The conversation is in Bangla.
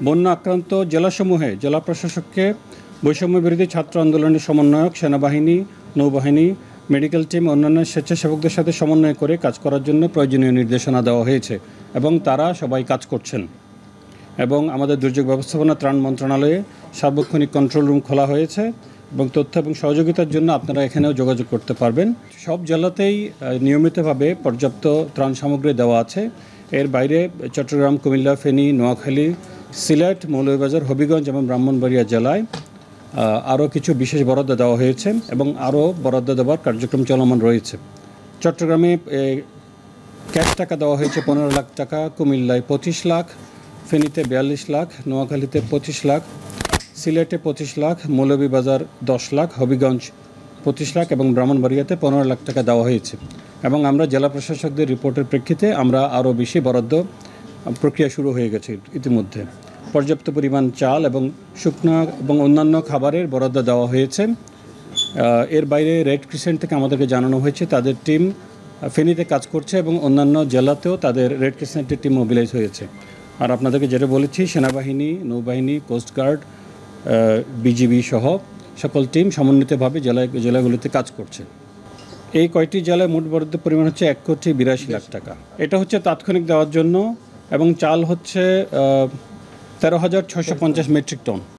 বন্যা আক্রান্ত জেলাসমূহে জেলা প্রশাসককে বৈষম্য বিরোধী ছাত্র আন্দোলনের সমন্বয়ক, সেনাবাহিনী, নৌবাহিনী, মেডিকেল টিম, অন্যান্য স্বেচ্ছাসেবকদের সাথে সমন্বয় করে কাজ করার জন্য প্রয়োজনীয় নির্দেশনা দেওয়া হয়েছে এবং তারা সবাই কাজ করছেন। এবং আমাদের দুর্যোগ ব্যবস্থাপনা ত্রাণ মন্ত্রণালয়ে সার্বক্ষণিক কন্ট্রোল রুম খোলা হয়েছে এবং তথ্য এবং সহযোগিতার জন্য আপনারা এখানেও যোগাযোগ করতে পারবেন। সব জেলাতেই নিয়মিতভাবে পর্যাপ্ত ত্রাণ সামগ্রী দেওয়া আছে। এর বাইরে চট্টগ্রাম, কুমিল্লা, ফেনী, নোয়াখালী, সিলেট, মৌলভীবাজার, হবিগঞ্জ এবং ব্রাহ্মণবাড়িয়া জেলায় আরও কিছু বিশেষ বরাদ্দ দেওয়া হয়েছে এবং আরও বরাদ্দ দেওয়ার কার্যক্রম চলমান রয়েছে। চট্টগ্রামে ক্যাশ টাকা দেওয়া হয়েছে 15 লাখ টাকা, কুমিল্লায় 25 লাখ, ফেনীতে 42 লাখ, নোয়াখালীতে 25 লাখ, সিলেটে 25 লাখ, মৌলভীবাজার 10 লাখ, হবিগঞ্জ 25 লাখ এবং ব্রাহ্মণবাড়িয়াতে 15 লাখ টাকা দেওয়া হয়েছে। এবং আমরা জেলা প্রশাসকদের রিপোর্টের প্রেক্ষিতে আমরা আরও বেশি বরাদ্দ প্রক্রিয়া শুরু হয়ে গেছে ইতিমধ্যে। পর্যাপ্ত পরিমাণ চাল এবং শুকনো এবং অন্যান্য খাবারের বরাদ্দ দেওয়া হয়েছে। এর বাইরে রেড ক্রিসেন্ট থেকে আমাদেরকে জানানো হয়েছে তাদের টিম ফেনীতে কাজ করছে এবং অন্যান্য জেলাতেও তাদের রেড ক্রিসেন্টের টিম মোবিলাইজ হয়েছে। আর আপনাদেরকে যেটা বলেছি, সেনাবাহিনী, নৌবাহিনী, কোস্টগার্ড, বিজিবি সহ সকল টিম সমন্বিতভাবে জেলাগুলিতে কাজ করছে। এই কয়টি জেলায় মোট বরাদ্দের পরিমাণ হচ্ছে 1,82,00,000 টাকা। এটা হচ্ছে তাৎক্ষণিক দেওয়ার জন্য এবং চাল হচ্ছে 13,650 মেট্রিক টন।